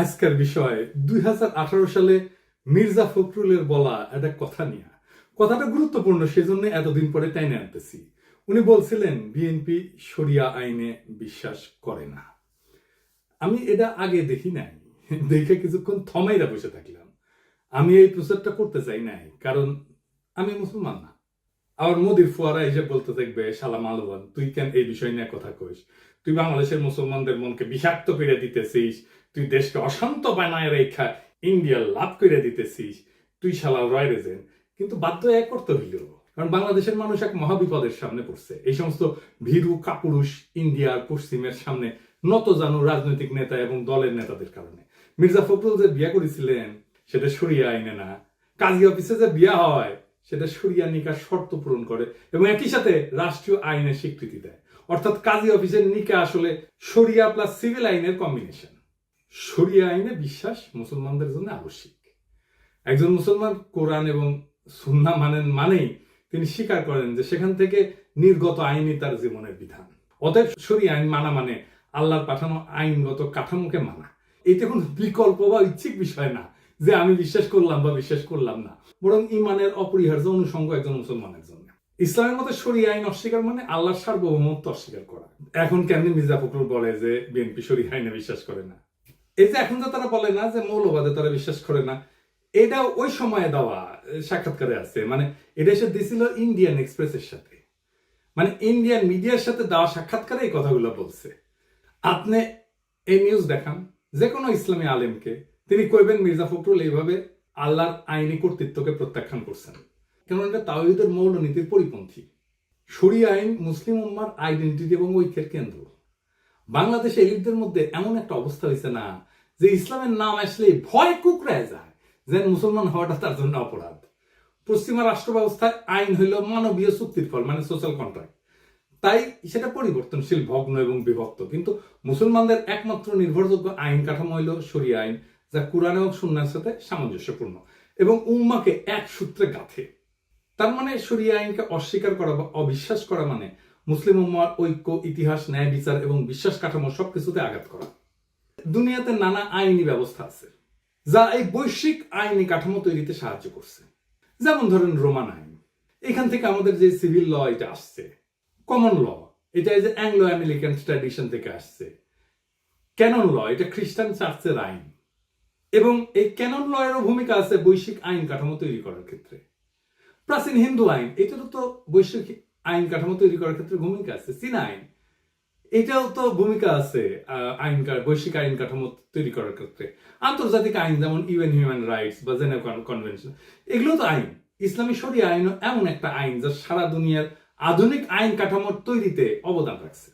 আজকের বিষয় 2018 সালে মির্জা ফখরুলের বলা একটা কথা নিয়ে। কথাটা গুরুত্বপূর্ণ, সেজন্য এতদিন পরে টাইনে আনতেছি। উনি বলছিলেন বিএনপি শরিয়া আইনে বিশ্বাস করে না। আমি এটা আগে দেখি নাই, দেখে কিছুক্ষণ থমাইরা বসে থাকলাম। আমি এই প্রচারটা করতে চাই নাই, কারণ আমি মুসলমান না। আবার মোদির ফুয়ারা এসে বলতে থাকবে, শালা মালবান, তুই কেন এই বিষয় নিয়ে কথা কইস? তুই বাংলাদেশের মুসলমানদের মনকে বিষাক্ত করে দিতেছিস, তুই দেশকে অশান্ত বানায় রেখা ইন্ডিয়া লাভ করে দিতেছিস, তুই শালা রয় রেজেন। কিন্তু বাধ্য এক করতে হইল, কারণ বাংলাদেশের মানুষ এক মহাবিপদের সামনে পড়ছে। এই সমস্ত ভীরু কাপুরুষ ইন্ডিয়ার পশ্চিমের সামনে নত জানু রাজনৈতিক নেতা এবং দলের নেতাদের কারণে। মির্জা ফখরুল যে বিয়া করেছিলেন সেটা শরিয়া আইনে না। কাজী অফিসে যে বিয়া হয় সেটা শরিয়া নিকার শর্ত পূরণ করে এবং একই সাথে রাষ্ট্রীয় আইনের স্বীকৃতি দেয়। অর্থাৎ কাজী অফিসের নিকা আসলে শরিয়া প্লাস সিভিল আইনের কম্বিনেশন। শরিয়া আইনে বিশ্বাস মুসলমানদের জন্য আবশ্যিক। একজন মুসলমান কোরআন এবং সুন্নাহ মানেন, মানেই তিনি স্বীকার করেন যে সেখান থেকে নির্গত আইনই তার জীবনের বিধান। অতএব শরিয়া আইন মানা মানে আল্লাহর পাঠানো আইনগত কাঠামোকে মানা। এটা কোনো বিকল্প বা ইচ্ছিক বিষয় না যে আমি বিশ্বাস করলাম বা বিশ্বাস করলাম না, বরং ইমানের অপরিহার্য অনুষঙ্গ একজন মুসলমানের জন্য। ইসলামের মতে শরিয়া আইন অস্বীকার মানে আল্লাহর সার্বভৌমত্ব অস্বীকার করা। এখন কেমনি মির্জা ফখরুল বলে যে বিএনপি শরিয়া আইনে বিশ্বাস করে না? এই যে এখন যে তারা বলে না যে মৌলবাদে তারা বিশ্বাস করে না, এটা ওই সময়ে দেওয়া সাক্ষাৎকারে আছে। মানে এটা এসে দিছিল ইন্ডিয়ান এক্সপ্রেসের সাথে, মানে ইন্ডিয়ান মিডিয়ার সাথে দেওয়া সাক্ষাৎকারে এই কথাগুলো বলছে। আপনি এই নিউজ দেখান যে কোনো ইসলামী আলেমকে, তিনি কইবেন মির্জা ফখরুল এইভাবে আল্লাহর আইনি কর্তৃত্বকে প্রত্যাখ্যান করছেন, কারণ এটা তাওহীদের মৌলনীতির পরিপন্থী। শরিয়া আইন মুসলিম উম্মার আইডেন্টিটি এবং ঐক্যের কেন্দ্র। বাংলাদেশে এলিটদের মধ্যে এমন একটা অবস্থা হয়েছে না যে ইসলামের নাম আসলে ভয় কুকড়ায় যায়, যেন মুসলমান হওয়াটা তার জন্য অপরাধ। পশ্চিমা রাষ্ট্র ব্যবস্থায় আইন হইল মানবীয় চুক্তির ফল, মানে সোশ্যাল কন্ট্রাক্ট। তাই সেটা পরিবর্তনশীল, ভগ্ন এবং বিভক্ত। কিন্তু মুসলমানদের একমাত্র নির্ভরযোগ্য আইন কাঠামো হইল শরিয়া আইন, যা কুরআন এবং সুন্নাহর সাথে সামঞ্জস্যপূর্ণ এবং উম্মাকে এক সূত্রে গাঁথে। তার মানে শরিয়া আইনকে অস্বীকার করা বা অবিশ্বাস করা মানে মুসলিম উম্মার ঐক্য, ইতিহাস, ন্যায় বিচার এবং বিশ্বাস কাঠামো সবকিছুতে আঘাত করা। দুনিয়াতে নানা আইনি ব্যবস্থা আছে যা এই বৈশ্বিক আইনি কাঠামো তৈরিতে সাহায্য করছে। যেমন ধরেন রোমান আইন, এখান থেকে আমাদের যে সিভিল ল এটা আসছে। কমন ল, এটা এই যে অ্যাংলো আমেরিকান ট্র্যাডিশন থেকে আসছে। ক্যানন ল, এটা খ্রিস্টান চার্চের আইন। এবং এই ক্যানন ল এরও ভূমিকা আছে বৈশ্বিক আইন কাঠামো তৈরি করার ক্ষেত্রে। প্রাচীন হিন্দু আইন, এটারও তো বৈশ্বিক আইন কাঠামো তৈরি করার ক্ষেত্রে ভূমিকা আছে। চীনা আইন, এটাও তো ভূমিকা আছে বৈশ্বিক আইন কাঠামো তৈরি করার ক্ষেত্রে। আন্তর্জাতিক আইন যেমন ইউএন হিউম্যান রাইটস বা জেনেভা কনভেনশন, এগুলো তো আইন। ইসলামী শরিয়া আইনও এমন একটা আইন যা সারা দুনিয়ার আধুনিক আইন কাঠামোর তৈরিতে অবদান রাখছে।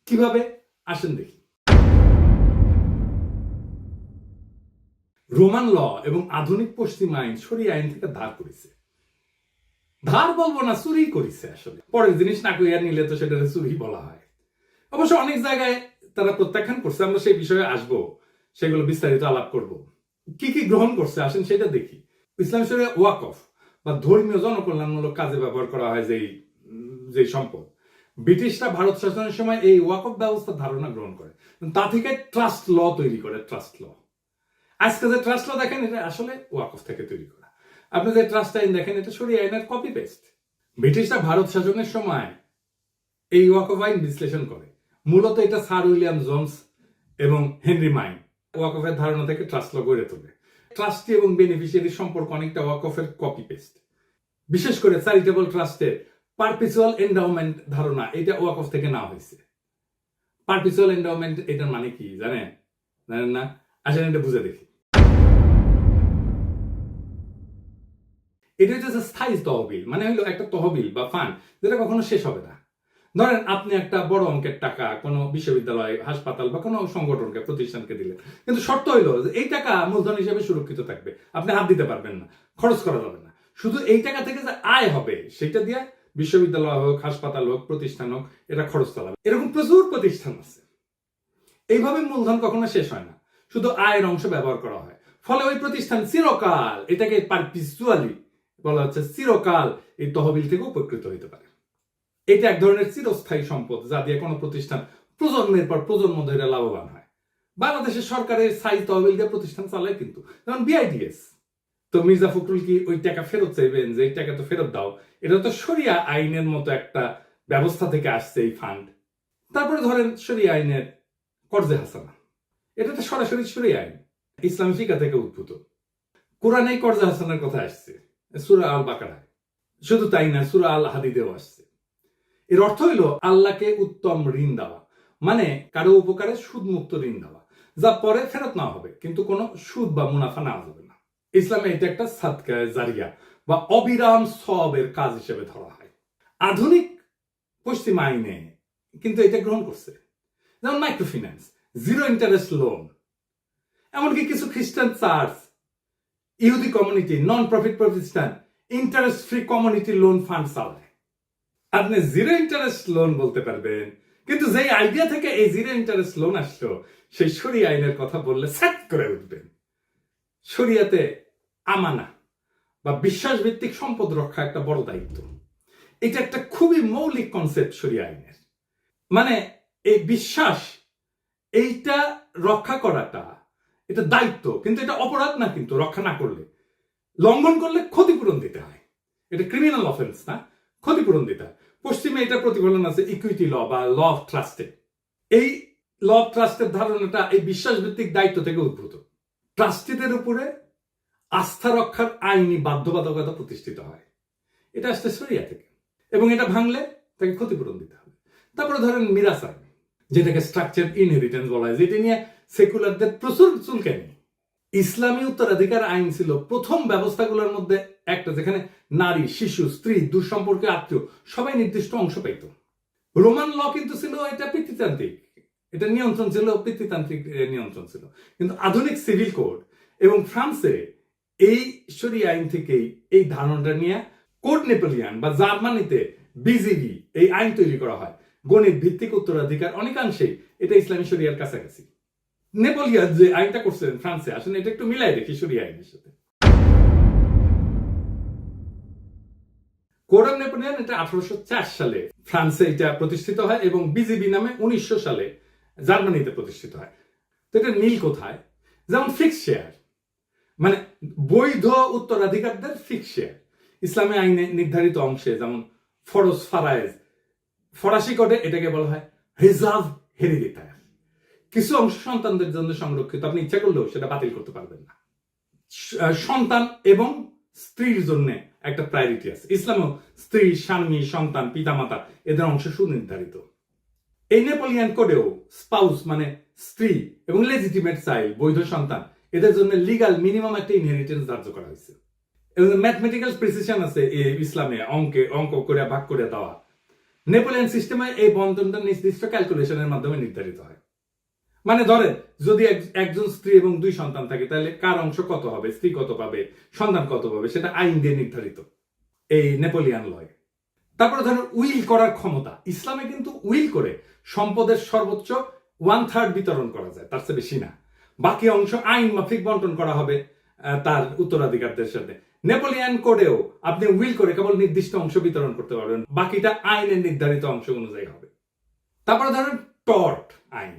কিভাবে? আসেন দেখি। রোমান ল এবং আধুনিক পশ্চিম আইন শরিয়া আইন থেকে ধার করেছে। ধার বলবো না, চুরি করেছে। আসলে পরের জিনিস না কইয়া নিলে তো সেটা চুরি বলা হয়। অবশ্য অনেক জায়গায় তারা প্রত্যাখ্যান করছে, আমরা সেই বিষয়ে আসবো, সেগুলো বিস্তারিত আলাপ করব। কি কি গ্রহণ করছে আসেন সেটা দেখি। ইসলামী শরিয়া ওয়াকফ বা ধর্মীয় জনকল্যাণমূলক কাজে ব্যবহার করা হয় যেই সম্পদ, ব্রিটিশরা ভারত শাসনের সময় এই ওয়াকফ ব্যবস্থার ধারণা গ্রহণ করে, তা থেকে ট্রাস্ট ল তৈরি করে। ট্রাস্ট ল, আজকে যে ট্রাস্ট ল দেখেন এটা আসলে ওয়াকফ থেকে তৈরি করা। আপনি যে ট্রাস্ট আইন দেখেন এটা শরিয়া আইনের কপি পেস্ট। ব্রিটিশরা ভারত শাসনের সময় এই ওয়াকফ আইন বিশ্লেষণ করে। মূলত এটা স্যার উইলিয়াম জোন্স এবং হেনরি মাইন ওয়াকফের ধারণা থেকে ট্রাস্ট ল গড়ে তোলে। ট্রাস্টি এবং বেনিফিশিয়ারির সম্পর্ক অনেকটা ওয়াকফের কপি পেস্ট। বিশেষ করে চ্যারিটেবল ট্রাস্টের পারপিচুয়াল এন্ডাওমেন্ট ধারণা, এটা ওয়াকফ থেকে নেওয়া হয়েছে। পারপিচুয়াল এন্ডাওমেন্ট এটার মানে কি জানেন? জানেন না? আসেন এটা বুঝে দেখি। এটা হচ্ছে স্থায়ী তহবিল, মানে হলো একটা তহবিল বা ফান্ড যেটা কখনো শেষ হবে না। ধরেন আপনি একটা বড় অঙ্কের টাকা কোনো বিশ্ববিদ্যালয়, হাসপাতাল বা কোনো সংগঠনকে, প্রতিষ্ঠানকে দিলেন, কিন্তু শর্ত হইলো যে এই টাকা মূলধন হিসেবে সুরক্ষিত থাকবে, আপনি হাত দিতে পারবেন না, খরচ করা যাবে না। শুধু এই টাকা থেকে যে আয় হবে সেটা দিয়ে বিশ্ববিদ্যালয় হোক, হাসপাতাল হোক, প্রতিষ্ঠান হোক, এটা খরচ চালাবে। এরকম প্রচুর প্রতিষ্ঠান আছে। এইভাবে মূলধন কখনো শেষ হয় না, শুধু আয়ের অংশ ব্যবহার করা হয়। ফলে ওই প্রতিষ্ঠান চিরকাল, এটাকে পারপিচুয়ালি বলা হচ্ছে, চিরকাল এই তহবিল থেকে উপকৃত হতে পারে। এটা এক ধরনের চিরস্থায়ী সম্পদ যা দিয়ে কোনো প্রতিষ্ঠান প্রজন্মের পর প্রজন্ম ধরে লাভবান হয়। বাংলাদেশের সরকারের সাইজ তহবিল দিয়ে প্রতিষ্ঠান চালায় কিন্তু, যেমন বিআইডিএস। তো মির্জা ফখরুল কি ওই টাকা ফেরত চাইবেন যে এই টাকা তো ফেরত দাও? এটা তো শরিয়া আইনের মতো একটা ব্যবস্থা থেকে আসছে এই ফান্ড। তারপরে ধরেন শরিয়া আইনের কর্জে হাসানা, এটা তো সরাসরি শরিয়া আইন, ইসলামী ফিকা থেকে উদ্ভূত। কোরআনে কর্জে হাসানার কথা আসছে সূরা আল বাকারায়। শুধু তাই না, সূরা আল হাদিদেও আসছে। এর অর্থ হইল আল্লাহকে উত্তম ঋণ দেওয়া, মানে কারো উপকারে সুদমুক্ত ঋণ দেওয়া, যা পরে ফেরত নেওয়া হবে কিন্তু কোনো সুদ বা মুনাফা নেওয়া যাবে না। ইসলামে এটা একটা সাদকা জারিয়া বা অবিরাম সওয়াবের কাজ হিসেবে ধরা হয়। আধুনিক পশ্চিম আইনে কিন্তু এটা গ্রহণ করছে, যেমন micro finance, zero interest loan. এমনকি কিছু খ্রিস্টান চার্চ, ইহুদি কমিউনিটি, নন প্রফিট প্রতিষ্ঠান interest free community loan fund চালায়। আপনি জিরো ইন্টারেস্ট লোন বলতে পারবেন, কিন্তু যেই আইডিয়া থেকে এই জিরো ইন্টারেস্ট লোন আসলো সেই শরিয়া আইনের কথা বললে স্যাট করে উঠবেন। শরিয়াতে আমানা বা বিশ্বাস ভিত্তিক সম্পদ রক্ষা একটা বড় দায়িত্ব। এটা একটা খুবই মৌলিক কনসেপ্ট শরিয়া আইনের। মানে এই বিশ্বাস, এইটা রক্ষা করাটা এটা দায়িত্ব, কিন্তু এটা অপরাধ না। কিন্তু রক্ষা না করলে, লঙ্ঘন করলে ক্ষতিপূরণ দিতে হয়। এটা ক্রিমিনাল অফেন্স না, ক্ষতিপূরণ দিতে হয়। পশ্চিমে এটা প্রতিফলন আছে ইকুইটি ল বা ল অফ ট্রাস্টে। এই ল অফ ট্রাস্টের ধারণাটা এই বিশ্বাস ভিত্তিক দায়িত্ব থেকে উদ্ভূত। ট্রাস্টিদের উপরে আস্থা রক্ষার আইনি বাধ্যবাধকতা প্রতিষ্ঠিত হয়। এটা আসছে শরিয়া থেকে, এবং এটা ভাঙলে তাকে ক্ষতিপূরণ দিতে হবে। তারপরে ধরেন মিরাস আইন, যেটাকে স্ট্রাকচার ইনহেরিটেন্স বলা হয়, যেটা নিয়ে সেকুলারদের প্রচুর চুলকানি। ইসলামী উত্তরাধিকার আইন ছিল প্রথম ব্যবস্থাগুলোর মধ্যে একটা, যেখানে নারী, শিশু, স্ত্রী, দুঃসম্পর্কীয় আত্মীয় সবাই নির্দিষ্ট অংশ পাইত। রোমান ল কিন্তু ছিল এটা পিতৃতান্ত্রিক, এটা নিয়ন্ত্রণ ছিল পিতৃতান্ত্রিক নিয়ন্ত্রণ ছিল। কিন্তু আধুনিক সিভিল কোড এবং ফ্রান্সে এই শরিয়া আইন থেকেই এই ধারণাটা নিয়ে কোড নেপোলিয়ান বা জার্মানিতে বিজিবি এই আইন তৈরি করা হয়। গণিত ভিত্তিক উত্তরাধিকার অনেকাংশেই এটা ইসলামী শরিয়ার কাছাকাছি। নেপোলিয়ান যে আইনটা করছেন ফ্রান্সে, আসলে এটা একটু মিলাই দেখি শরিয়া আইনের সাথে। কোড অফ নেপোলিয়ান এটা 1804 সালে ফ্রান্সে এটা প্রতিষ্ঠিত হয় এবং বিজিবি নামে 1900 সালে জার্মানিতে প্রতিষ্ঠিত হয়। তো এটা মিল কোথায়? যেমন ফিক্স শেয়ার, মানে বৈধ উত্তরাধিকারদের ফিক্স শেয়ার ইসলামী আইনে নির্ধারিত অংশে, যেমন ফরজ ফারায়েজ, ফরাসি কোডে এটাকে বলা হয় রিজার্ভ হেরিডিটারি। কিছু অংশ সন্তানদের জন্য সংরক্ষিত, আপনি ইচ্ছা করলেও সেটা বাতিল করতে পারবেন না। সন্তান এবং স্ত্রীর জন্য একটা প্রায়োরিটি আছে ইসলামেও। স্ত্রী, স্বামী, সন্তান, পিতামাতা এদের অংশ সুনির্ধারিত। এই নেপোলিয়ান কোডেও স্পাউস মানে স্ত্রী এবং লেজিটিমেট চাইল্ড, বৈধ সন্তান, এদের জন্য লিগাল মিনিমাম একটা ইনহেরিটেন্স ধার্য করা হয়েছে। এবং ম্যাথমেটিক্যাল প্রিসিশন আছে ইসলামে, অঙ্ক করে ভাগ করে দেওয়া। নেপোলিয়ান সিস্টেমে এই বন্টনটা নির্দিষ্ট ক্যালকুলেশনের মাধ্যমে নির্ধারিত হয়। মানে ধরেন যদি একজন স্ত্রী এবং 2 সন্তান থাকে, তাহলে কার অংশ কত হবে, স্ত্রী কত পাবে, সন্তান কত পাবে, সেটা আইন দিয়ে নির্ধারিত এই নেপোলিয়ান লয়ে। তারপরে ধরেন উইল করার ক্ষমতা। ইসলামে কিন্তু উইল করে সম্পদের সর্বোচ্চ 1/3 বিতরণ করা যায়, তার চেয়ে বেশি না। বাকি অংশ আইন মাফিক বন্টন করা হবে তার উত্তরাধিকারদের সাথে। নেপোলিয়ান কোডেও আপনি উইল করে কেবল নির্দিষ্ট অংশ বিতরণ করতে পারবেন, বাকিটা আইনের নির্ধারিত অংশ অনুযায়ী হবে। তারপরে ধরেন টর্ট আইন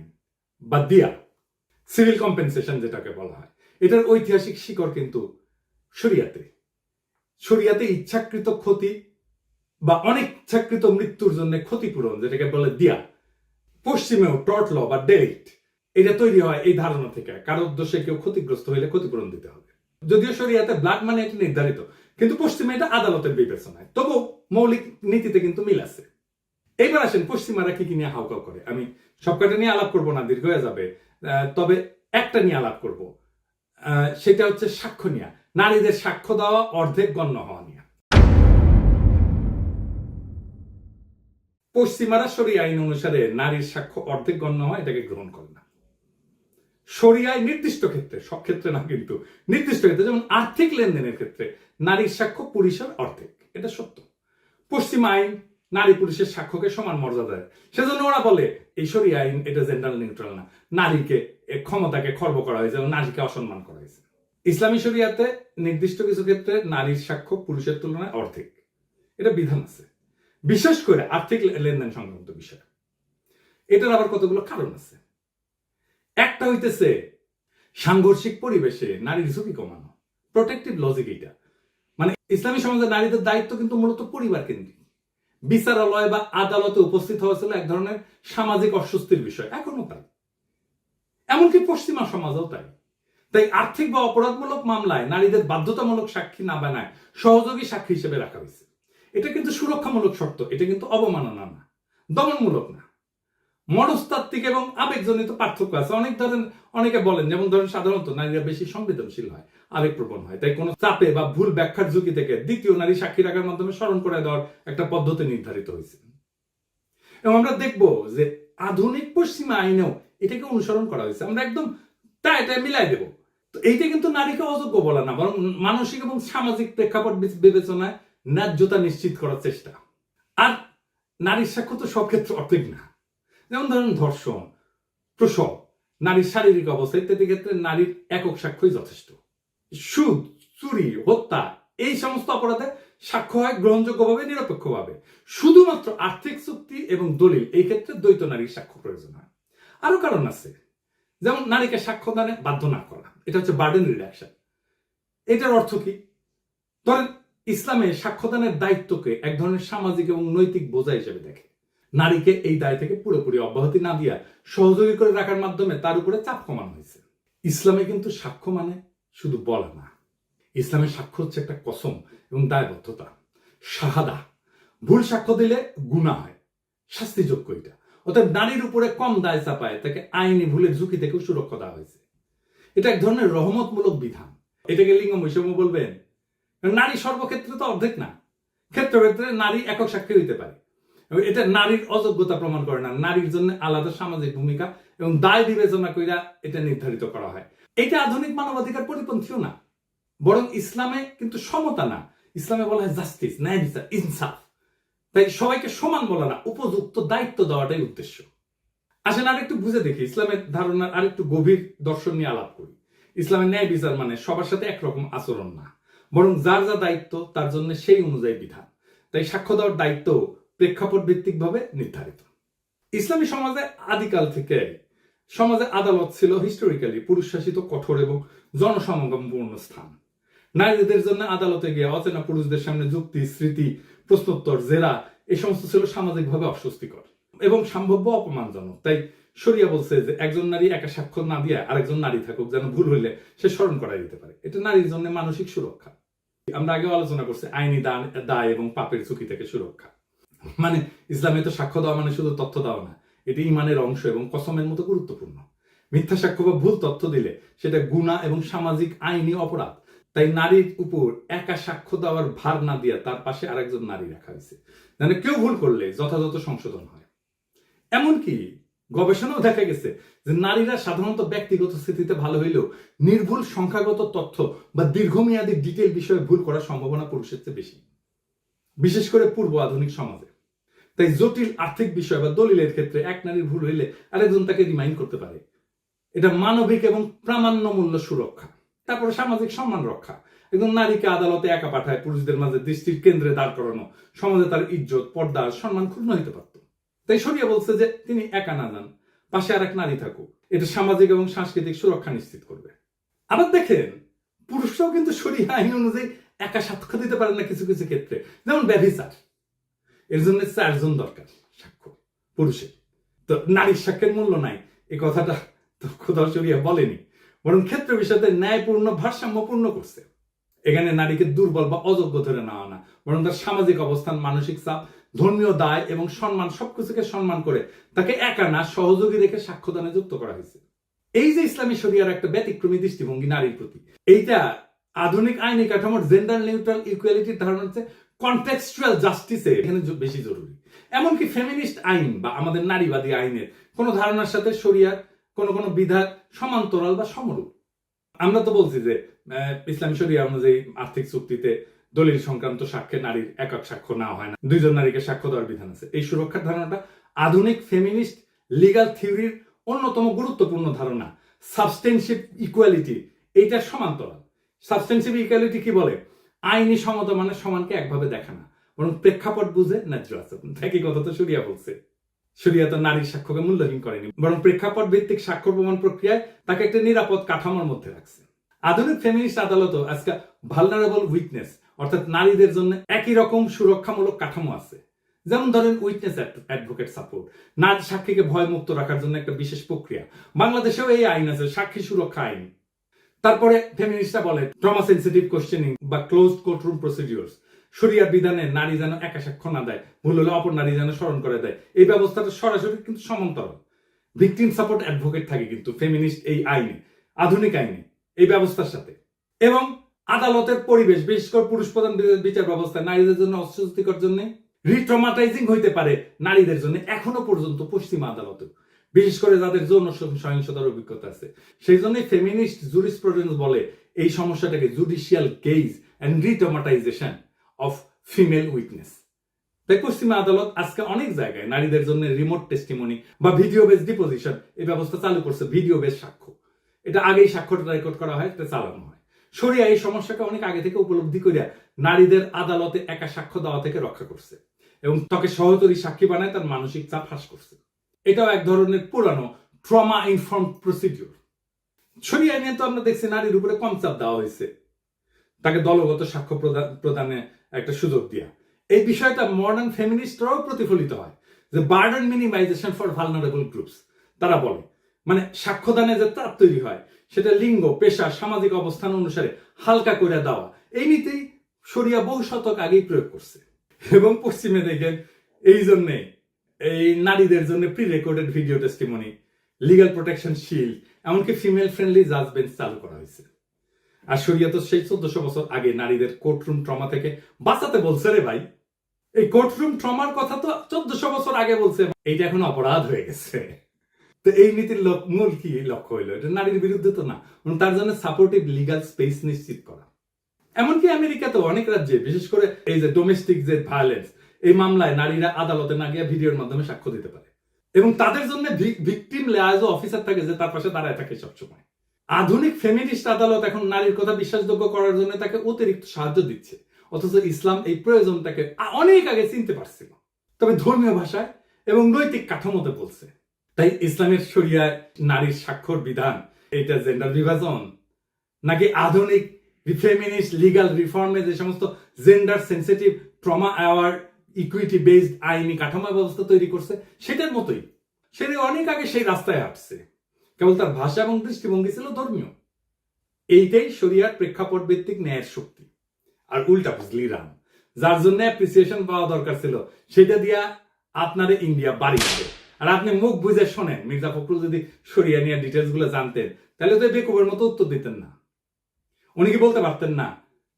বা দিয়া, সিভিল কম্পেনসেশন যেটাকে বলা হয়, এটার ঐতিহাসিক শিকড় কিন্তু শরিয়াতে। শরিয়াতে ইচ্ছাকৃত ক্ষতি বা অনিচ্ছাকৃত মৃত্যুর জন্য ক্ষতিপূরণ, যেটাকে বলে দিয়া। পশ্চিমেও টর্ট ল বা ডেলিক্ট, এটা তৈরি হয় এই ধারণা থেকে, কারো উদ্দেশ্যে কেউ ক্ষতিগ্রস্ত হইলে ক্ষতিপূরণ দিতে হবে। যদিও শরিয়াতে ব্লাড মানে এটা নির্ধারিত, কিন্তু পশ্চিমে এটা আদালতের বিবেচনায়। তবু মৌলিক নীতিতে কিন্তু মিল আছে। এইবার আসেন পশ্চিমারা কি কি নিয়ে হাউকাউ করে। আমি সবকটা নিয়ে আলাপ করবো না, দীর্ঘ হয়ে যাবে। তবে একটা নিয়ে আলাপ করব, সেটা হচ্ছে সাক্ষ্য নিয়ে। নারীদের সাক্ষ্য দেওয়া অর্ধেক গণ্য হওয়া নিয়ে। পশ্চিমারা শরিয়া আইন অনুসারে নারীর সাক্ষ্য অর্ধেক গণ্য হয়, এটাকে গ্রহণ করে না। শরিয়ায় নির্দিষ্ট ক্ষেত্রে, সব ক্ষেত্রে না কিন্তু নির্দিষ্ট ক্ষেত্রে, যেমন আর্থিক লেনদেনের ক্ষেত্রে নারীর সাক্ষ্য পুরুষের অর্ধেক, এটা সত্য। পশ্চিম আইন নারী পুরুষের সাক্ষ্যকে সমান মর্যাদা দেয়, সেজন্য ওরা বলে এই শরিয়া আইন এটা জেন্ডার নিউট্রাল না, নারীকে ক্ষমতাকে খর্ব করা হয়েছে এবং নারীকে অসম্মান করা হয়েছে। ইসলামী শরিয়াতে নির্দিষ্ট কিছু ক্ষেত্রে নারীর সাক্ষ্য পুরুষের তুলনায় অর্ধেক, এটা বিধান আছে, বিশেষ করে আর্থিক লেনদেন সংক্রান্ত বিষয়। এটার আবার কতগুলো কারণ আছে। একটা হইতেছে সাংঘর্ষিক পরিবেশে নারীর ঝুঁকি কমানো, প্রোটেক্টিভ লজিক। এটা মানে ইসলামী সমাজে নারীদের দায়িত্ব কিন্তু মূলত পরিবার কেন্দ্রিক। বিচারালয় বা আদালতে উপস্থিত হওয়া ছিল এক ধরনের সামাজিক অস্বস্তির বিষয়, এখনো তাই, এমনকি পশ্চিমা সমাজও তাই। তাই আর্থিক বা অপরাধমূলক মামলায় নারীদের বাধ্যতামূলক সাক্ষী না বানায় সহযোগী সাক্ষী হিসেবে রাখা হয়েছে। এটা কিন্তু সুরক্ষামূলক শর্ত, এটা কিন্তু অবমাননা না, দমনমূলক না। মনস্তাত্ত্বিক এবং আবেগজনিত পার্থক্য আছে। অনেকে বলেন, যেমন ধরেন সাধারণত নারীরা বেশি সংবেদনশীল হয়, আবেগপ্রবণ হয়, তাই কোনো চাপে বা ভুল ব্যাখ্যার ঝুঁকি থেকে দ্বিতীয় নারী সাক্ষী রাখার মাধ্যমে স্মরণ করে দেওয়ার একটা পদ্ধতি নির্ধারিত হয়েছে। এবং আমরা দেখবো যে আধুনিক পশ্চিমা আইনেও এটাকে অনুসরণ করা হয়েছে। আমরা একদম এটা মিলাই দেব। তো এইটা কিন্তু নারীকে অযোগ্য বলা না, বরং মানসিক এবং সামাজিক প্রেক্ষাপট বিবেচনায় ন্যায্যতা নিশ্চিত করার চেষ্টা। আর নারীর সাক্ষ্য তো সব ক্ষেত্রে অর্থিক না। যেমন ধরেন ধর্ষণ, প্রসব, নারীর শারীরিক অবস্থা ইত্যাদি ক্ষেত্রে নারীর একক সাক্ষ্যই যথেষ্ট। সুদ, চুরি, হত্যা এই সমস্ত অপরাধে সাক্ষ্য হয় গ্রহণযোগ্যভাবে, নিরপেক্ষভাবে। শুধুমাত্র আর্থিক চুক্তি এবং দলিল এই ক্ষেত্রে দ্বৈত নারীর সাক্ষ্য প্রয়োজন হয়। আরো কারণ আছে, যেমন নারীকে সাক্ষ্যদানে বাধ্য না করা, এটা হচ্ছে বার্ডেন রিডাকশন। এটার অর্থ কি? ধরেন ইসলামে সাক্ষ্যদানের দায়িত্বকে এক ধরনের সামাজিক এবং নৈতিক বোঝা হিসেবে দেখে। নারীকে এই দায় থেকে পুরোপুরি অব্যাহতি না দিয়া সহযোগী করে রাখার মাধ্যমে তার উপরে চাপ কমানো হয়েছে। ইসলামে কিন্তু সাক্ষ্য মানে শুধু বলা না, ইসলামের সাক্ষ্য হচ্ছে একটা কসম এবং দায়বদ্ধতা, শাহাদা। ভুল সাক্ষ্য দিলে গুনাহ হয়, শাস্তিযোগ্য এটা। অর্থাৎ নারীর উপরে কম দায় চাপায় তাকে আইনি ভুলের ঝুঁকি থেকেও সুরক্ষা দেওয়া হয়েছে। এটা এক ধরনের রহমতমূলক বিধান। এটাকে লিঙ্গ বৈষম্য বলবেন? নারী সর্বক্ষেত্রে তো অর্ধেক না, ক্ষেত্রে ক্ষেত্রে নারী একক সাক্ষী হইতে পারে। এটা নারীর অযোগ্যতা প্রমাণ করে না, নারীর জন্য আলাদা সামাজিক ভূমিকা এবং দায় বিবেচনা কইরা এটা নির্ধারিত করা হয়। এটা আধুনিক মানবাধিকার পরিপন্থীও না, বরং ইসলামে কিন্তু সমতা না, ইসলামে বলা হয় জাস্টিস, ন্যায় বিচার, ইনসাফ। তাই সবাইকে সমান বলা না, উপযুক্ত দায়িত্ব দেওয়াটাই উদ্দেশ্য। আসেন আরেকটু বুঝে দেখি ইসলামের ধারণার আরেকটু গভীর দর্শন নিয়ে আলাপ করি। ইসলামের ন্যায় বিচার মানে সবার সাথে একরকম আচরণ না, বরং যার যা দায়িত্ব তার জন্য সেই অনুযায়ী বিধান। তাই সাক্ষ্য দেওয়ার দায়িত্ব প্রেক্ষাপট ভিত্তিক ভাবে নির্ধারিত। ইসলামী সমাজে আদিকাল থেকে সমাজে আদালত ছিল হিস্টোরিক্যালি পুরুষ শাসিত, কঠোর এবং জনসমাগমপূর্ণ স্থান। নারীদের জন্য আদালতে গিয়ে অচেনা পুরুষদের সামনে যুক্তি, স্মৃতি, প্রশ্নোত্তর, জেরা এই সমস্ত ছিল সামাজিকভাবে অস্বস্তিকর এবং সম্ভাব্য অপমানজনক। তাই শরিয়া বলছে যে একজন নারী একা সাক্ষ্য না দিয়ে আরেকজন নারী থাকুক, যেন ভুল হইলে সে স্মরণ করাই দিতে পারে। এটা নারীর জন্য মানসিক সুরক্ষা। আমরা আগে আলোচনা করছি আইনি দায় এবং পাপের ঝুঁকি থেকে সুরক্ষা। মানে ইসলামে তো সাক্ষ্য দেওয়া মানে শুধু তথ্য দেওয়া না, এটি ইমানের অংশ এবং কসমের মতো গুরুত্বপূর্ণ। মিথ্যা সাক্ষ্য বা ভুল তথ্য দিলে সেটা গুনাহ এবং সামাজিক আইনি অপরাধ। তাই নারীর উপর একা সাক্ষ্য দেওয়ার ভার না দিয়ে তার পাশে আরেকজন নারী রাখা হয়েছে, মানে কেউ ভুল করলে যথাযথ সংশোধন হয়। এমনকি গবেষণাও দেখা গেছে যে নারীরা সাধারণত ব্যক্তিগত স্থিতিতে ভালো হইলেও নির্ভুল সংখ্যাগত তথ্য বা দীর্ঘমেয়াদী ডিটেল বিষয়ে ভুল করার সম্ভাবনা পুরুষের চেয়ে বেশি, বিশেষ করে পূর্ব আধুনিক সমাজে। তাই জটিল আর্থিক বিষয় বা দলিলের ক্ষেত্রে এক নারীর ভুল হইলে আরেকজন তাকে রিমাইন্ড করতে পারে। এটা মানবিক এবং প্রামাণ্যমূল্য সুরক্ষা। তারপরে সামাজিক সম্মান রক্ষা। একজন নারীকে আদালতে একা পাঠায় পুরুষদের মাঝে দৃষ্টির কেন্দ্রে দাঁড় করানো, সমাজে তার ইজ্জত, পর্দা, সম্মান ক্ষুণ্ণ হইতে পারত। তাই শরিয়া বলছে যে তিনি একা না যান, পাশে আরেক নারী থাকুক। এটা সামাজিক এবং সাংস্কৃতিক সুরক্ষা নিশ্চিত করবে। আবার দেখেন পুরুষরাও কিন্তু শরিয়া আইন অনুযায়ী একা সাক্ষ্য দিতে পারেন না কিছু কিছু ক্ষেত্রে, যেমন ব্যভিচার। এর জন্য 4 জন দরকার সাক্ষ্য পুরুষের। তো নারীর সাক্ষ্যের মূল্য নাই এই কথাটা তো খোদা শরিয়া বলেনি, বরং ক্ষেত্র বিষয়তে ন্যায়পূর্ণ, ভারসাম্যপূর্ণ করছে। এখানে নারীকে দুর্বল বা অযোগ্য ধরে নেওয়া না, বরং তার সামাজিক অবস্থান, মানসিক চাপ, ধর্মীয় দায় এবং সম্মান সবকিছুকে সম্মান করে তাকে একা না সহযোগী রেখে সাক্ষ্যদানে যুক্ত করা হয়েছে। এই যে ইসলামী শরিয়ার একটা ব্যতিক্রমী দৃষ্টিভঙ্গি নারীর প্রতি, এইটা আধুনিক আইনি কাঠামোর জেন্ডার নিউট্রাল ইকুয়ালিটির ধারণা হচ্ছে কনটেক্সচুয়াল জাস্টিসে এখানে বেশি জরুরি। এমনকি ফেমিনিস্ট আইন বা আমাদের নারীবাদী আইনের কোন ধারণার সাথে শরিয়ার কোন কোন বিধান সমান্তরাল বা সমরূপ। আমরা তো বলছি যে ইসলামী শরিয়া অনুযায়ী আর্থিক চুক্তিতে দলিল সংক্রান্ত সাক্ষ্যে নারীর একক সাক্ষ্য নেওয়া হয় না, 2 জন নারীকে সাক্ষ্য দেওয়ার বিধান আছে। এই সুরক্ষার ধারণাটা আধুনিক ফেমিনিস্ট লিগাল থিওরির অন্যতম গুরুত্বপূর্ণ ধারণা। সাবস্টেনশিপ ইকুয়ালিটি এইটার সমান্তরাল। সাবস্টেনশিপ ইকুয়ালিটি কি বলে? আইনি সমতা মানে সমানকে একভাবে দেখা না, বরং প্রেক্ষাপট বুঝে ন্যায্য আচরণ। একই কথা তো শরিয়া বলছে। শরিয়া তো নারীর সাক্ষ্যকে মূল্যহীন করেনি, বরং প্রেক্ষাপট ভিত্তিক সাক্ষ্য প্রমাণ প্রক্রিয়ায় তাকে একটা নিরাপদ কাঠামোর মধ্যে রাখছে। আধুনিক ফেমিনিস্ট আদালতও আজকে ভালনারেবল উইটনেস অর্থাৎ নারীদের জন্য একই রকম সুরক্ষামূলক কাঠামো আছে। যেমন ধরেন উইটনেস অ্যাডভোকেট সাপোর্ট, নারী সাক্ষীকে ভয় মুক্ত রাখার জন্য একটা বিশেষ প্রক্রিয়া। বাংলাদেশেও এই আইন আছে, সাক্ষী সুরক্ষা আইন। তারপরে ফেমিনিস্টরা বলে ট্রমা সেনসিটিভ কোশ্চেনিং বা ক্লোজড কোর্টরুম প্রসিডিউরস, শরিয়া বিধানে নারী যেন একা সাক্ষ্য না দেয়, ভুল হলে অপর নারী যেন স্মরণ করে দেয়। এই ব্যবস্থাটা সরাসরি কিন্তু সমান্তরাল। ভিকটিম সাপোর্ট অ্যাডভোকেট থাকে কিন্তু ফেমিনিস্ট এই আইনে, আধুনিক আইনে, এই ব্যবস্থার সাথে। এবং আদালতের পরিবেশ, বিশেষ করে পুরুষ প্রধান বিচার ব্যবস্থায় নারীদের জন্য অস্বস্তিকর জন্য রিট্রমাটাইজিং হইতে পারে নারীদের জন্য এখনো পর্যন্ত পশ্চিমা আদালতে, বিশেষ করে যাদের যৌন সহিংসতার অভিজ্ঞতা আছে। সেই জন্যই ফেমিনিস্ট জুরিসপ্রুডেন্স বলে এই সমস্যাটাকে judicial gaze and retraumatization of female witness. তাই পশ্চিমা আদালত আজকে অনেক জায়গায় নারীদের জন্য রিমোট টেস্টিমনি বা ভিডিও বেস ডিপোজিশন এই ব্যবস্থা চালু করছে। ভিডিও বেস সাক্ষ্য, এটা আগেই সাক্ষ্যটা রেকর্ড করা হয়, এটা চালানো হয়। শরিয়া এই সমস্যাকে অনেক আগে থেকে উপলব্ধি করিয়া নারীদের আদালতে একা সাক্ষ্য দেওয়া থেকে রক্ষা করছে এবং তাকে সহযোগী সাক্ষী বানায় তার মানসিক চাপ হ্রাস করছে। এটাও এক ধরনের পুরানো ট্রমা ইনফর্মড প্রসিডিউর। শরিয়া নিয়ে তো আমরা দেখছি নারীর উপরে কম চাপ দেওয়া হয়েছে, তাকে দলগত সাক্ষ্য প্রদানে একটা সুযোগ দিয়া। এই বিষয়টা মডার্ন ফেমিনিস্টরাও প্রতিফলিত হয়, যে burden minimisation for vulnerable groups. তারা বলে মানে সাক্ষ্যদানে যে চাপ তৈরি হয় সেটা লিঙ্গ, পেশা, সামাজিক অবস্থান অনুসারে হালকা করে দেওয়া, এই নীতি শরিয়া বহু শতক আগেই প্রয়োগ করছে। এবং পশ্চিমে দেখেন এই জন্যে এই নারীদের জন্য pre recorded video testimony, legal protection shield, এমনকি ফিমেল ফ্রেন্ডলি জাজ বেঞ্চ চালু করা হয়েছে। আর শরিয়া তো সেই 1400 বছর আগে নারীদের কোর্টরুম ট্রমা থেকে বাঁচাতে বলছে রে ভাই। এই কোর্টরুম ট্রমার কথা তো 1400 বছর আগে বলছে, এইটা এখন অপরাধ হয়ে গেছে। তো এই নীতির মূল কি লক্ষ্য হইলো? এটা নারীর বিরুদ্ধে তো না, তার জন্য সাপোর্টিভ লিগাল স্পেস নিশ্চিত করা। এমনকি আমেরিকাতে অনেক রাজ্যে, বিশেষ করে এই যে ডোমেস্টিক যে ভায়োলেন্স, এই মামলায় নারীরা আদালতে না গিয়ে ভিডিওর মাধ্যমে সাক্ষ্য দিতে পারে এবং তাদের জন্য ভিকটিম লেয়াজও অফিসার থাকে যে তার পাশে দাঁড়ায় থাকে সবসময়। আধুনিক ফেমিনিস্ট আদালত এখন নারীর কথা বিশ্বাসযোগ্য করার জন্য তাকে অতিরিক্ত সাহায্য দিচ্ছে, অথচ ইসলাম এই প্রয়োজনটাকে অনেক আগে চিনতে পারছিল, তবে ধর্মীয় ভাষায় এবং নৈতিক কাঠামোতে বলছে। তাই ইসলামের শরিয়ায় নারীর স্বাক্ষর বিধান এটা জেন্ডার বিভাজন নাকি আধুনিক ফেমিনিস্ট লিগাল রিফর্মে যে সমস্ত gender sensitive trauma award equity based আইনি কাঠামো ব্যবস্থা তৈরি করছে সেটার মতোই সেটা অনেক আগে সেই রাস্তায় হাঁটছে, কেবল তার ভাষা এবং দৃষ্টিভঙ্গি ছিল ধর্মীয়। এইটাই শরিয়ার প্রেক্ষাপট ভিত্তিক ন্যায়ের শক্তি। আর উল্টা বুঝলি রাম, যার জন্য অ্যাপ্রিসিয়েশন পাওয়া দরকার ছিল সেটা দিয়া আপনারে ইন্ডিয়া বাড়ি যাবে। আর আপনি মুখ বুঝে শোনেন, মির্জা ফখরুল যদি শরিয়া নিয়ে ডিটেলস গুলো জানতেন তাহলে তো বেকুবের মতো উত্তর দিতেন না। উনি কি বলতে পারতেন না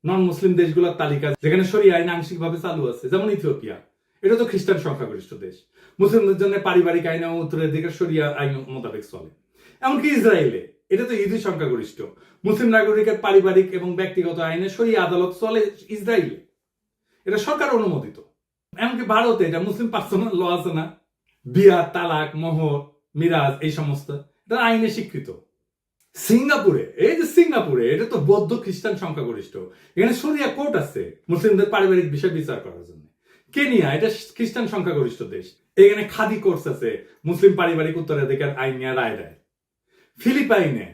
নন মুসলিম দেশগুলোর তালিকা যেখানে শরিয়া আইন আংশিকভাবে চালু আছে, যেমন ইথিওপিয়া, এটা তো খ্রিস্টান সংখ্যাগরিষ্ঠ দেশ, মুসলিমদের জন্য পারিবারিক আইন এবং উত্তরাধিকার শরিয়া আইন মোতাবেক চলে। এমনকি ইসরায়েলে, এটা তো ইহুদি সংখ্যাগরিষ্ঠ, মুসলিম নাগরিকের পারিবারিক এবং ব্যক্তিগত আইনে শরিয়া আদালত চলে ইসরায়েলে, এটা সরকার অনুমোদিত। এমনকি ভারতে এটা মুসলিম পার্সোনাল ল আছে না, বিয়া, তালাক, মোহর, মিরাজ, এই সমস্ত এটা আইনে স্বীকৃত। সিঙ্গাপুরে, এই যে সিঙ্গাপুরে, এটা তো বৌদ্ধ খ্রিস্টান সংখ্যাগরিষ্ঠ, এখানে শরিয়া কোর্ট আছে মুসলিমদের পারিবারিক বিষয় বিচার করার জন্য। কেনিয়া, এটা খ্রিস্টান সংখ্যাগরিষ্ঠ দেশ, এখানে খাদি কোর্স আছে মুসলিম পারিবারিক উত্তরাধিকার আইন নিয়ে রায় দেয়। ফিলিপাইনে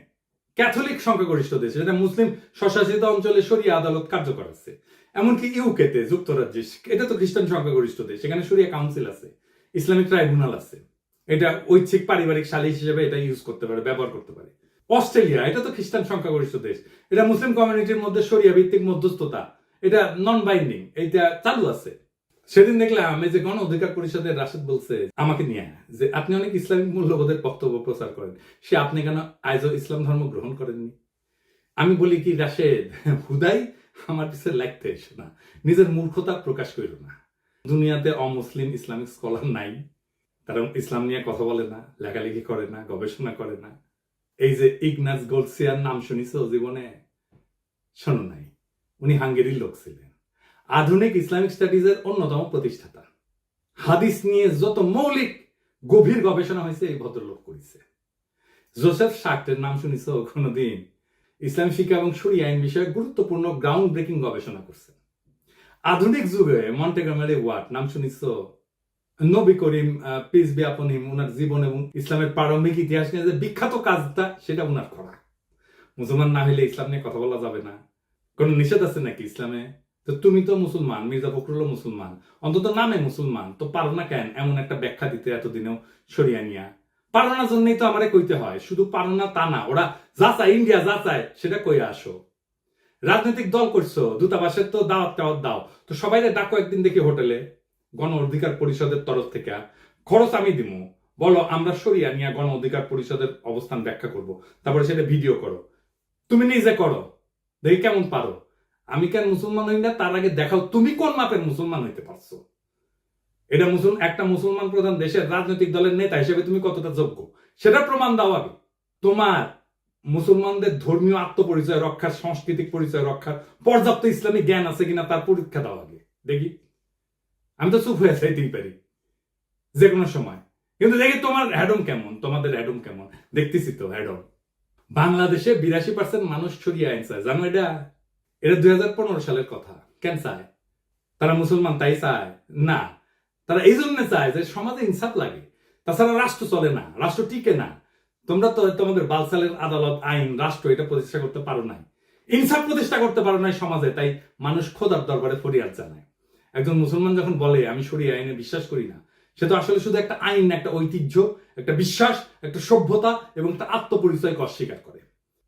ক্যাথলিক সংখ্যাগরিষ্ঠ দেশ, এটা মুসলিম স্বশাসিত অঞ্চলে শরিয়া আদালত কার্যকর আছে। এমনকি ইউকেতে, যুক্তরাজ্যে, এটা তো খ্রিস্টান সংখ্যাগরিষ্ঠ দেশ, এখানে শরিয়া কাউন্সিল আছে, ইসলামিক ট্রাইব্যুনাল আছে, এটা ঐচ্ছিক পারিবারিক সালিশ হিসেবে এটা ইউজ করতে পারে, ব্যবহার করতে পারে। অস্ট্রেলিয়া, এটা তো খ্রিস্টান সংখ্যাগরিষ্ঠ দেশ, এটা মুসলিম কমিউনিটির মধ্যে শরিয়া ভিত্তিক মধ্যস্থতা, এটা নন বাইন্ডিং, এটা চালু আছে। সেদিন দেখলাম এই যে গণ অধিকার পরিষদের রাশেদ বলছে আমাকে নিয়ে যে আপনি অনেক ইসলামিক মূল্যবোধের বক্তব্য প্রচার করেন, সে আপনি কেন আজও ইসলাম ধর্ম গ্রহণ করেননি? আমি বলি কি রাশেদ, হুদাই আমার পিছনে লাগতে এসে না, নিজের মূর্খতা প্রকাশ করিল না। দুনিয়াতে অমুসলিম ইসলামিক স্কলার নাই, তারা ইসলাম নিয়ে কথা বলে না, লেখালেখি করে না, গবেষণা করে না। এই যে ইগনাস গোলসিয়ার নাম শুনিস জীবনে? শোনো নাই, উনি হাঙ্গেরির লোক ছিলেন, আধুনিক ইসলামিক স্টাডিজের অন্যতম প্রতিষ্ঠাতা। হাদিস নিয়ে যত মৌলিক গভীর গবেষণা হয়েছে এই ভদ্রলোক করেছে। জোসেফ শাক্টের নাম শুনিস কোনোদিন? ইসলাম শিক্ষা এবং শরিয়া আইন বিষয়ে গুরুত্বপূর্ণ গ্রাউন্ড ব্রেকিং গবেষণা করছে। আধুনিক যুগে মন্টেগমেরি ওয়াট নাম শুনিস? নবী করিম পিস বি আপন হিম ওনার জীবন এবং ইসলামের প্রারম্ভিক ইতিহাস নিয়ে যে বিখ্যাত কাজটা সেটা ওনার করা। মুসলমান না হইলে ইসলাম নিয়ে কথা বলা যাবে না, কোন নিষেধ আছে নাকি ইসলামে? তো তুমি তো মুসলমান, মির্জা ফখরুল মুসলমান, অন্তত নামে মুসলমান, তো পারো না কেন এমন একটা ব্যাখ্যা দিতে এতদিনেও সরিয়া নিয়া? পারো না জন্যই তো আমারে কইতে হয়, শুধু পারো না তা না, ওরা যা চায় ইন্ডিয়া যা চায় সেটা কইয়া আসো। রাজনৈতিক দল করছো, দূতাবাসের তো দাওয়াত টাওয়াত দাও, তো সবাই ডাকো একদিন দেখি হোটেলে, গণ অধিকার পরিষদের তরফ থেকে, খরচ আমি দিমু, বলো আমরা সরিয়া নিয়া গণ অধিকার পরিষদের অবস্থান ব্যাখ্যা করব, তারপরে সেটা ভিডিও করো, তুমি নিজে করো, দেখি কেমন পারো। আমি কেন মুসলমান হই না তার আগে দেখাও তুমি কোন মাপের মুসলমান হইতে পারছো। এটা একটা মুসলমান প্রধান দেশের রাজনৈতিক দলের নেতা হিসেবে তুমি কতটা যোগ্য সেটা প্রমাণ দাও আগে। তোমার মুসলমানদের ধর্মীয় আত্মপরিচয় রক্ষার, সাংস্কৃতিক পরিচয় রক্ষার পর্যাপ্ত ইসলামী জ্ঞান আছে কিনা তার পরীক্ষা দাও আগে দেখি। আমি তো চুপ হয়ে যাইতেই পারি যে কোনো সময়, কিন্তু দেখি তোমার হ্যাডম কেমন, তোমাদের হ্যাডম কেমন, দেখতেছি তো হ্যাডম। বাংলাদেশে 82% মানুষ সরিয়ে আইন চায়, জানো এটা? এটা 2015 সালের কথা। কেন চায়? তারা মুসলমান তাই চায় না, তারা এই জন্য চায় যে সমাজে ইনসাফ লাগে, তাছাড়া রাষ্ট্র চলে না, রাষ্ট্র টিকে না। তোমরা তো তোমাদের বালসালের আদালত, আইন, রাষ্ট্র এটা প্রতিষ্ঠা করতে পারো নাই, ইনসাফ প্রতিষ্ঠা করতে পারো নাই সমাজে, তাই মানুষ খোদার দরবারে ফরিয়াদ জানায়। একজন মুসলমান যখন বলে আমি শরিয়া আইনে বিশ্বাস করি না, সে তো আসলে শুধু একটা আইন, একটা ঐতিহ্য, একটা বিশ্বাস, একটা সভ্যতা এবং একটা আত্মপরিচয়কে অস্বীকার করে।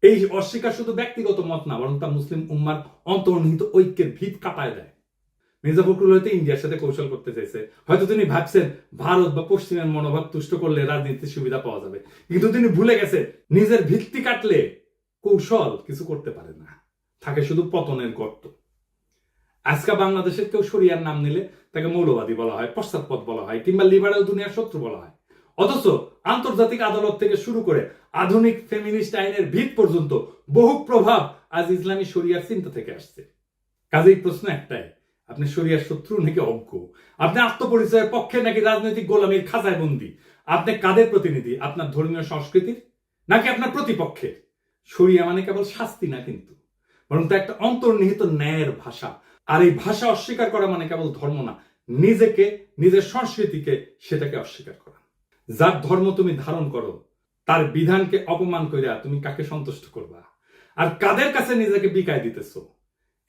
এই অস্বীকার শুধু ব্যক্তিগত মত না, বরং তা মুসলিম উম্মার অন্তর্নিহিত ঐক্যের ভিত কাঁপায় দেয়। মির্জা ফখরুল হয়তো ইন্ডিয়ার সাথে কৌশল করতে চাইছে, হয়তো তিনি ভাবছেন ভারত বা পশ্চিমের মনোভাব তুষ্ট করলে রাজনীতির সুবিধা পাওয়া যাবে, কিন্তু তিনি ভুলে গেছে নিজের ভিত্তি কাটলে কৌশল কিছু করতে পারে না, থাকে শুধু পতনের গর্ত। আজকে বাংলাদেশের কেউ শরিয়ার নাম নিলে তাকে মৌলবাদী বলা হয়, পশ্চাৎপদ বলা হয়, কিংবা লিবারেল দুনিয়ার শত্রু বলা হয়। অথচ আন্তর্জাতিক আদালত থেকে শুরু করে আধুনিক ফেমিনিস্ট আইনের ভিত পর্যন্ত বহু প্রভাব আজ ইসলামী শরিয়ার চিন্তা থেকে আসছে। কাজেই প্রশ্ন একটাই, আপনি শরিয়ার শত্রু নাকি অজ্ঞ? আপনি আত্মপরিচয়ের পক্ষে নাকি রাজনৈতিক গোলামীর খাঁচায় বন্দী? আপনি কাদের প্রতিনিধি, আপনার ধর্মীয় সংস্কৃতির নাকি আপনার প্রতিপক্ষের? শরিয়া মানে কেবল শাস্তি না কিন্তু, বরং তা একটা অন্তর্নিহিত ন্যায়ের ভাষা। আর এই ভাষা অস্বীকার করা মানে কেবল ধর্ম না, নিজেকে, নিজের সংস্কৃতিকে সেটাকে অস্বীকার করা। যার ধর্ম তুমি ধারণ করো তার বিধানকে অপমান কইরা তুমি কাকে সন্তুষ্ট করবা, আর কাদের কাছে নিজেকে বিকায় দিতেছো?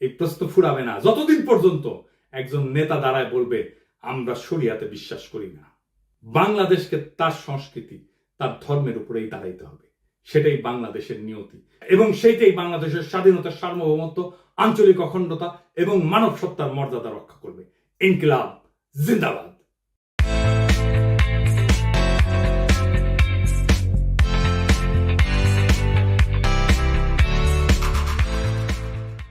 এই প্রশ্ন ফুরাবে না যতদিন পর্যন্ত একজন নেতা দাঁড়ায় বলবে আমরা শরিয়াতে বিশ্বাস করি না। বাংলাদেশকে তার সংস্কৃতি, তার ধর্মের উপরেই দাঁড়াইতে হবে, সেটাই বাংলাদেশের নিয়তি, এবং সেইটাই বাংলাদেশের স্বাধীনতা, সার্বভৌমত্ব, আঞ্চলিক অখণ্ডতা এবং মানব সত্তার মর্যাদা রক্ষা করবে। ইনকিলাব জিন্দাবাদ।